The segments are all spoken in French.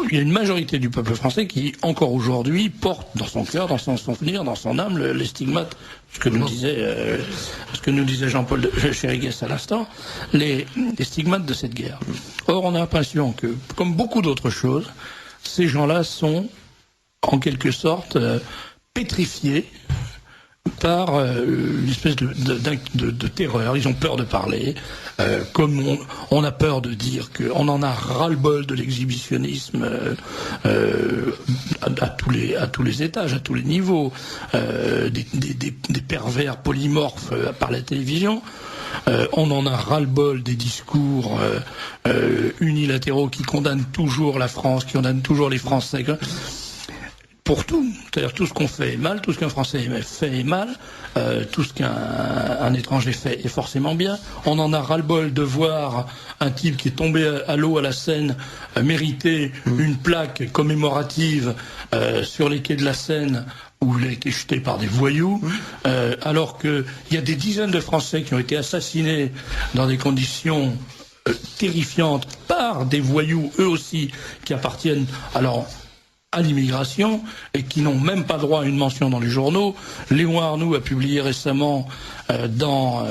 il y a une majorité du peuple français qui, encore aujourd'hui, porte dans son cœur, dans son souvenir, dans son âme, les stigmates, ce que nous disait Jean-Paul Chériguès à l'instant, les stigmates de cette guerre. Or, on a l'impression que, comme beaucoup d'autres choses, ces gens-là sont, en quelque sorte, pétrifiés par une espèce de terreur. Ils ont peur de parler, comme on a peur de dire qu'on en a ras-le-bol de l'exhibitionnisme à tous les étages, à tous les niveaux, des pervers polymorphes par la télévision. On en a ras-le-bol des discours unilatéraux qui condamnent toujours la France, qui condamnent toujours les Français. Pour tout, c'est-à-dire tout ce qu'on fait est mal, tout ce qu'un Français fait est mal, tout ce qu'un étranger fait est forcément bien. On en a ras-le-bol de voir un type qui est tombé à l'eau à la Seine mériter une plaque commémorative sur les quais de la Seine où il a été jeté par des voyous, alors qu'il y a des dizaines de Français qui ont été assassinés dans des conditions terrifiantes par des voyous, eux aussi, qui appartiennent à l'immigration et qui n'ont même pas droit à une mention dans les journaux. Léon Arnoux a publié récemment dans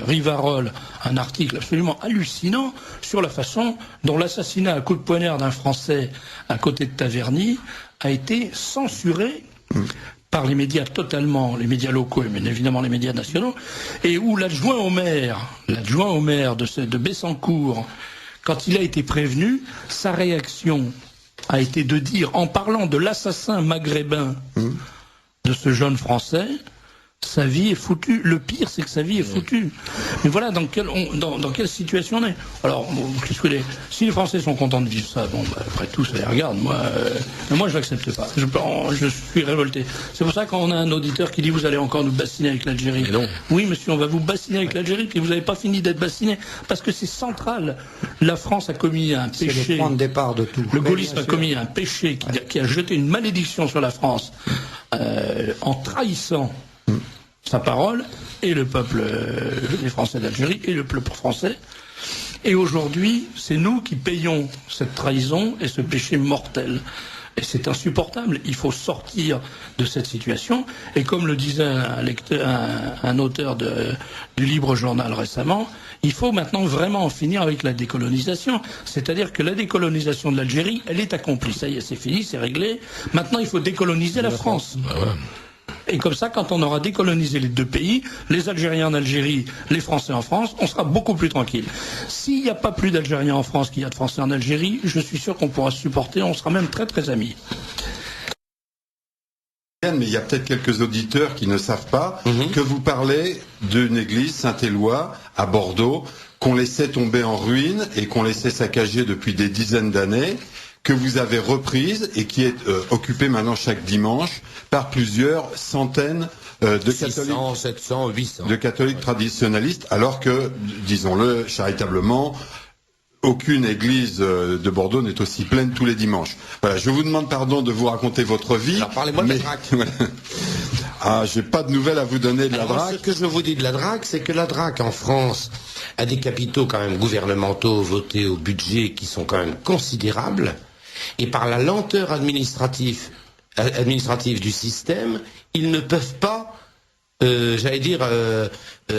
Rivarol un article absolument hallucinant sur la façon dont l'assassinat à coups de poignard d'un Français à côté de Taverny a été censuré par les médias totalement, les médias locaux mais évidemment les médias nationaux, et où l'adjoint au maire de Bessancourt, quand il a été prévenu, sa réaction a été de dire, en parlant de l'assassin maghrébin de ce jeune Français, sa vie est foutue. Le pire, c'est que sa vie est foutue. Mais voilà dans quelle situation on est. Alors, si les Français sont contents de vivre ça, après tout, ça les regarde. Moi, je l'accepte pas. Je suis révolté. C'est pour ça qu'on a un auditeur qui dit vous allez encore nous bassiner avec l'Algérie. Oui, monsieur, on va vous bassiner avec l'Algérie, puis vous n'avez pas fini d'être bassiné, parce que c'est central. La France a commis un péché. C'est le point de départ de tout. Le gaullisme a commis un péché qui a jeté une malédiction sur la France en trahissant sa parole, et le peuple, les Français d'Algérie, et le peuple français. Et aujourd'hui, c'est nous qui payons cette trahison et ce péché mortel. Et c'est insupportable. Il faut sortir de cette situation. Et comme le disait un auteur du Libre Journal récemment, il faut maintenant vraiment en finir avec la décolonisation. C'est-à-dire que la décolonisation de l'Algérie, elle est accomplie. Ça y est, c'est fini, c'est réglé. Maintenant, il faut décoloniser la France. Et comme ça, quand on aura décolonisé les deux pays, les Algériens en Algérie, les Français en France, on sera beaucoup plus tranquille. S'il n'y a pas plus d'Algériens en France qu'il y a de Français en Algérie, je suis sûr qu'on pourra se supporter, on sera même très très amis. Mais il y a peut-être quelques auditeurs qui ne savent pas que vous parlez d'une église Saint-Éloi à Bordeaux qu'on laissait tomber en ruine et qu'on laissait saccager depuis des dizaines d'années, que vous avez reprise et qui est occupée maintenant chaque dimanche par plusieurs centaines de 600, catholiques, 700, 800. de catholiques traditionnalistes, alors que, disons-le charitablement, aucune église de Bordeaux n'est aussi pleine tous les dimanches. Voilà, je vous demande pardon de vous raconter votre vie. Alors parlez-moi de la DRAC. J'ai pas de nouvelles à vous donner de la DRAC. Ce que je vous dis de la DRAC, c'est que la DRAC en France a des capitaux quand même gouvernementaux votés au budget qui sont quand même considérables. Et par la lenteur administrative du système, ils ne peuvent pas,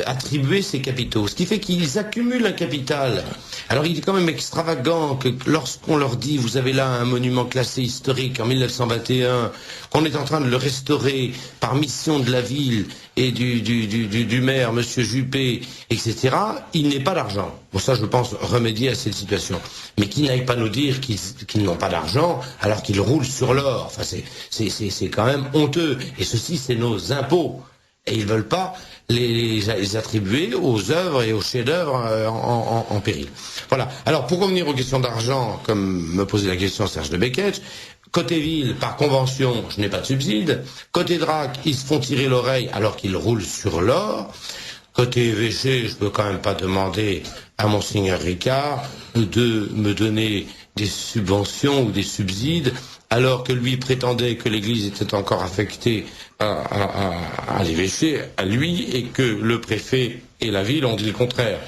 attribuer ces capitaux. Ce qui fait qu'ils accumulent un capital. Alors il est quand même extravagant que lorsqu'on leur dit vous avez là un monument classé historique en 1921, qu'on est en train de le restaurer par mission de la ville et du maire, monsieur Juppé, etc., il n'est pas d'argent. Pour ça, je pense remédier à cette situation. Mais qu'ils n'aillent pas nous dire qu'ils n'ont pas d'argent alors qu'ils roulent sur l'or. Enfin, c'est quand même honteux. Et ceci, c'est nos impôts. Et ils veulent pas les attribuer aux œuvres et aux chefs-d'œuvre en péril. Voilà. Alors, pour revenir aux questions d'argent, comme me posait la question Serge de Beketch, côté ville, par convention, je n'ai pas de subside. Côté DRAC, ils se font tirer l'oreille alors qu'ils roulent sur l'or. Côté évêché, je peux quand même pas demander à Monseigneur Ricard de me donner des subventions ou des subsides, alors que lui prétendait que l'Église était encore affectée à l'évêché, à lui, et que le préfet et la ville ont dit le contraire.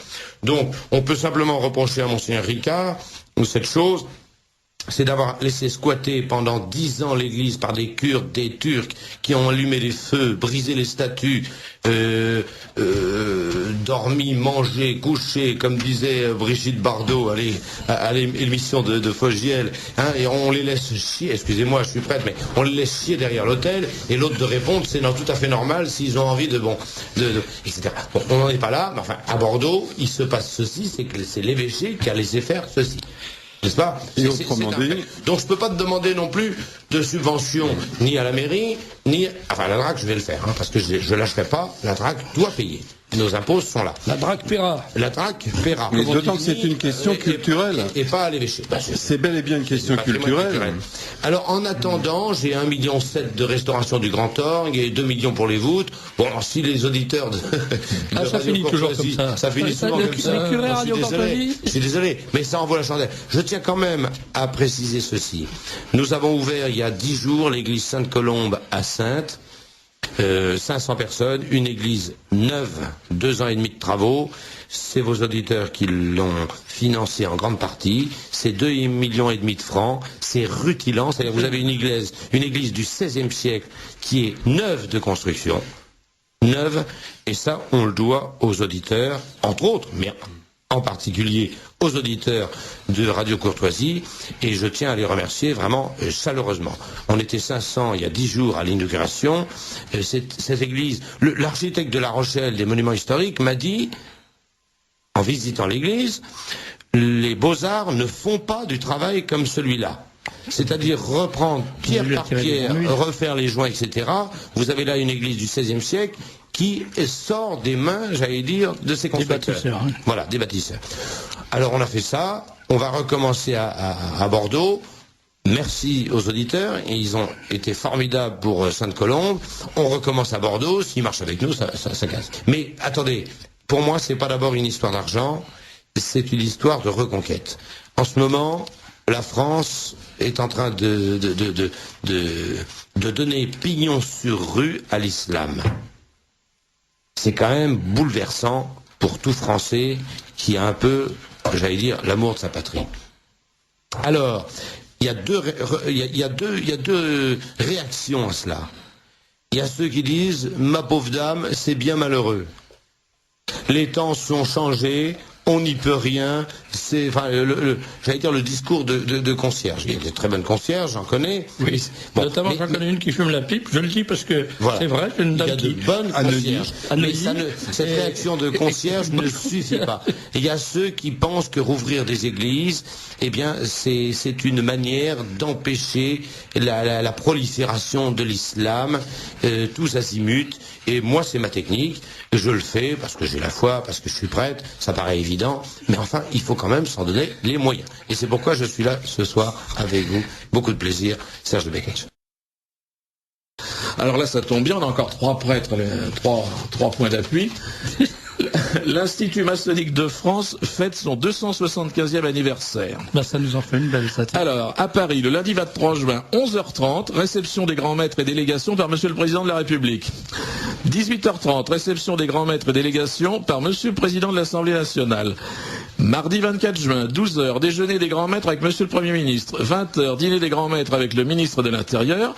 Donc, on peut simplement reprocher à Monseigneur Ricard cette chose, c'est d'avoir laissé squatter pendant 10 ans l'église par des Kurdes, des Turcs, qui ont allumé les feux, brisé les statues, dormi, mangé, couché, comme disait Brigitte Bardot à l'émission de Fogiel, hein, et on les laisse chier, excusez-moi, je suis prêtre, mais on les laisse chier derrière l'autel, et l'autre de répondre, c'est tout à fait normal s'ils ont envie de etc. Bon, on n'en est pas là, mais enfin, à Bordeaux, il se passe ceci, c'est que c'est l'évêché qui a laissé faire ceci. N'est-ce pas? Et autrement dit... Donc je peux pas te demander non plus de subvention ni à la mairie, ni... Enfin, la DRAC, je vais le faire, hein, parce que je lâcherai pas, la DRAC doit payer. Nos impôts sont là. La DRAC paiera. La DRAC paiera. Mais d'autant que c'est une question culturelle. Et pas à l'évêché. C'est bel et bien une question culturelle. Alors, en attendant, j'ai 1,7 million de restauration du Grand Orgue et 2 millions pour les voûtes. Bon, alors, si les auditeurs de ça finit toujours comme ça. Ça finit souvent comme ça. Je suis désolé, mais ça envoie la chandelle. Je tiens quand même à préciser ceci. Nous avons ouvert il y a 10 jours l'église Sainte-Colombe à Saintes. 500 personnes, une église neuve, 2 ans et demi de travaux. C'est vos auditeurs qui l'ont financé en grande partie. C'est 2,5 millions de francs. C'est rutilant. C'est-à-dire vous avez une église du XVIe siècle qui est neuve de construction. Neuve. Et ça, on le doit aux auditeurs, entre autres, mais en particulier aux auditeurs de Radio Courtoisie, et je tiens à les remercier vraiment chaleureusement. On était 500 il y a 10 jours à l'inauguration. Cette église, l'architecte de La Rochelle des monuments historiques m'a dit, en visitant l'église, les beaux-arts ne font pas du travail comme celui-là. C'est-à-dire reprendre pierre par pierre, refaire les joints, etc. Vous avez là une église du XVIe siècle qui sort des mains, j'allais dire, de ses constructeurs. Des bâtisseurs. Hein. Voilà, des bâtisseurs. Alors on a fait ça, on va recommencer à Bordeaux. Merci aux auditeurs, et ils ont été formidables pour Sainte-Colombe. On recommence à Bordeaux, s'ils marchent avec nous, ça casse. Mais attendez, pour moi, c'est pas d'abord une histoire d'argent, c'est une histoire de reconquête. En ce moment, la France est en train de donner pignon sur rue à l'islam. C'est quand même bouleversant pour tout Français qui a un peu, j'allais dire, l'amour de sa patrie. Alors, il y a deux réactions à cela. Il y a ceux qui disent, ma pauvre dame, c'est bien malheureux. Les temps sont changés, on n'y peut rien. C'est, enfin, j'allais dire le discours de concierge. Il y a des très bonnes concierges, j'en connais. Oui. Bon, notamment, j'en connais une qui fume la pipe. Je le dis parce que voilà. C'est vrai, une dame qui... Il y a de bonnes concierges. Mais cette réaction de concierge ne suffit pas. Il y a ceux qui pensent que rouvrir des églises, eh bien, c'est une manière d'empêcher la prolifération de l'islam, tous azimuts. Et moi, c'est ma technique. Je le fais parce que j'ai la foi, parce que je suis prêtre. Ça paraît évident. Mais enfin, il faut quand même s'en donner les moyens. Et c'est pourquoi je suis là ce soir avec vous. Beaucoup de plaisir. Serge de Beketch. Alors là, ça tombe bien. On a encore 3 prêtres, 3 points d'appui. L'Institut maçonnique de France fête son 275e anniversaire. Ben, ça nous en fait une belle statistique. Alors, à Paris, le lundi 23 juin, 11h30, réception des grands maîtres et délégations par Monsieur le Président de la République. 18h30, réception des grands maîtres et délégations par Monsieur le Président de l'Assemblée nationale. Mardi 24 juin, 12h, déjeuner des grands maîtres avec Monsieur le Premier ministre. 20h, dîner des grands maîtres avec le ministre de l'Intérieur.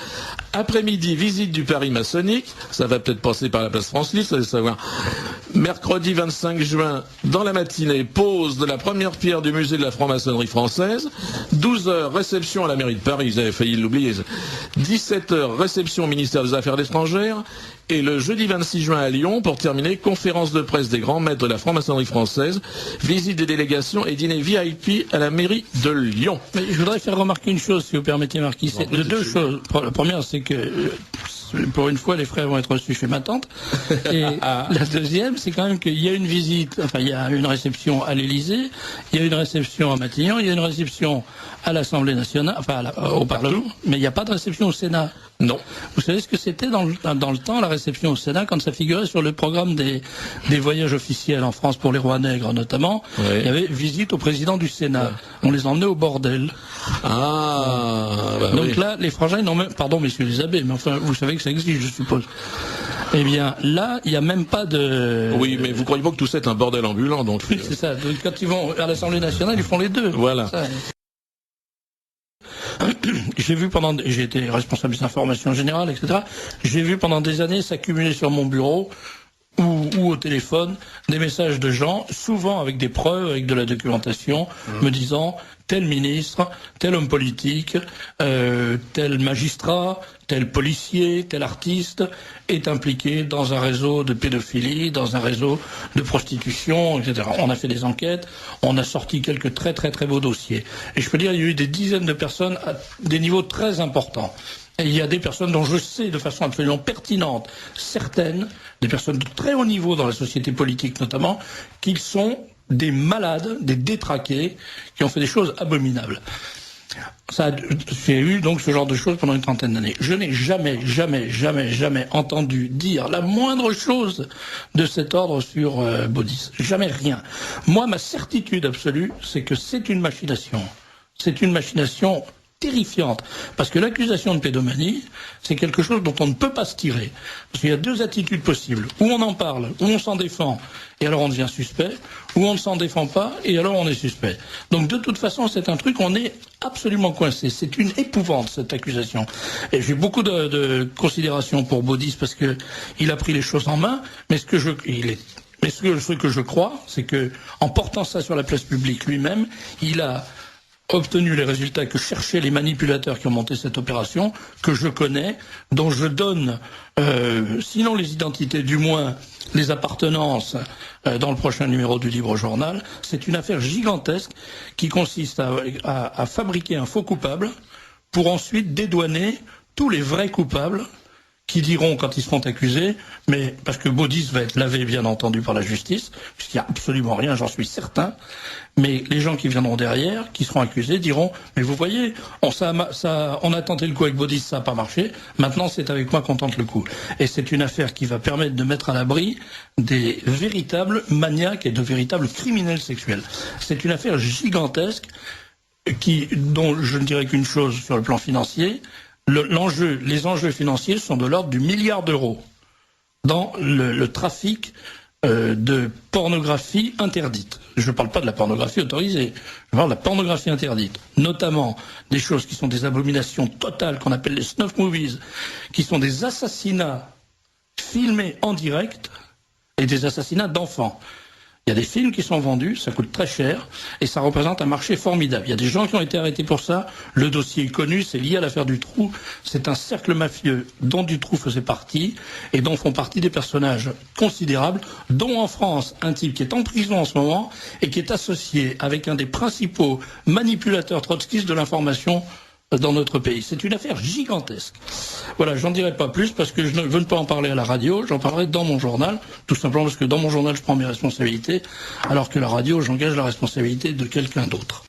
Après-midi, visite du Paris maçonnique. Ça va peut-être passer par la place France-Livre, ça va savoir. Mercredi 25 juin, dans la matinée, pose de la première pierre du musée de la franc-maçonnerie française. 12h, réception à la mairie de Paris, ils avaient failli l'oublier. 17h, réception au ministère des Affaires étrangères. Et le jeudi 26 juin à Lyon, pour terminer, conférence de presse des grands maîtres de la franc-maçonnerie française, visite des délégations et dîner VIP à la mairie de Lyon. Mais je voudrais faire remarquer une chose, si vous permettez, Marquis. C'est de 2 choses. La première, c'est que pour une fois, les frères vont être reçus chez ma tante. Et la deuxième, c'est quand même qu'il y a une visite, enfin, il y a une réception à l'Élysée, il y a une réception à Matignon, il y a une réception à l'Assemblée nationale, enfin, au Parlement, mais il n'y a pas de réception au Sénat. Non. Vous savez ce que c'était dans le temps, la réception au Sénat, quand ça figurait sur le programme des voyages officiels en France pour les rois nègres notamment, oui. Il y avait visite au président du Sénat. Ouais. On les emmenait au bordel. Ah, bah donc oui. Là, les frangins n'ont même, pardon messieurs les abbés, mais enfin, vous savez que ça existe, je suppose. Eh bien, là, il n'y a même pas de... Oui, mais vous croyez pas que tout ça est un bordel ambulant, donc... Oui, c'est ça. Donc, quand ils vont à l'Assemblée nationale, ils font les deux. Voilà. Ça, j'ai été responsable des informations générales, etc. J'ai vu pendant des années s'accumuler sur mon bureau ou au téléphone des messages de gens, souvent avec des preuves, avec de la documentation, me disant tel ministre, tel homme politique, tel magistrat, tel policier, tel artiste est impliqué dans un réseau de pédophilie, dans un réseau de prostitution, etc. On a fait des enquêtes, on a sorti quelques très très très beaux dossiers. Et je peux dire, il y a eu des dizaines de personnes à des niveaux très importants. Et il y a des personnes dont je sais de façon absolument pertinente, certaines, des personnes de très haut niveau dans la société politique notamment, qu'ils sont des malades, des détraqués, qui ont fait des choses abominables. J'ai eu donc ce genre de choses pendant une trentaine d'années. Je n'ai jamais entendu dire la moindre chose de cet ordre sur Baudis. Jamais rien. Moi, ma certitude absolue, c'est que c'est une machination. C'est une machination terrifiante. Parce que l'accusation de pédomanie, c'est quelque chose dont on ne peut pas se tirer. Parce qu'il y a deux attitudes possibles. Ou on en parle, ou on s'en défend, et alors on devient suspect, ou on ne s'en défend pas, et alors on est suspect. Donc de toute façon, c'est un truc, on est absolument coincé. C'est une épouvante, cette accusation. Et j'ai beaucoup de considération pour Baudis, parce que il a pris les choses en main, mais ce que je crois, c'est que, en portant ça sur la place publique lui-même, il a obtenu les résultats que cherchaient les manipulateurs qui ont monté cette opération, que je connais, dont je donne, sinon les identités, du moins les appartenances dans le prochain numéro du Libre Journal. C'est une affaire gigantesque qui consiste à fabriquer un faux coupable pour ensuite dédouaner tous les vrais coupables qui diront quand ils seront accusés, mais parce que Baudis va être lavé bien entendu par la justice, puisqu'il n'y a absolument rien, j'en suis certain, mais les gens qui viendront derrière, qui seront accusés, diront mais vous voyez, on a tenté le coup avec Baudis, ça n'a pas marché, maintenant c'est avec moi qu'on tente le coup. Et c'est une affaire qui va permettre de mettre à l'abri des véritables maniaques et de véritables criminels sexuels. C'est une affaire gigantesque dont je ne dirais qu'une chose sur le plan financier. Les enjeux financiers sont de l'ordre du milliard d'euros dans le trafic de pornographie interdite. Je ne parle pas de la pornographie autorisée, je parle de la pornographie interdite. Notamment des choses qui sont des abominations totales qu'on appelle les snuff movies, qui sont des assassinats filmés en direct et des assassinats d'enfants. Il y a des films qui sont vendus, ça coûte très cher, et ça représente un marché formidable. Il y a des gens qui ont été arrêtés pour ça, le dossier est connu, c'est lié à l'affaire Dutroux, c'est un cercle mafieux dont Dutroux faisait partie, et dont font partie des personnages considérables, dont en France, un type qui est en prison en ce moment, et qui est associé avec un des principaux manipulateurs trotskistes de l'information dans notre pays. C'est une affaire gigantesque. Voilà, j'en dirai pas plus parce que je ne veux pas en parler à la radio, j'en parlerai dans mon journal, tout simplement parce que dans mon journal je prends mes responsabilités, alors que la radio j'engage la responsabilité de quelqu'un d'autre.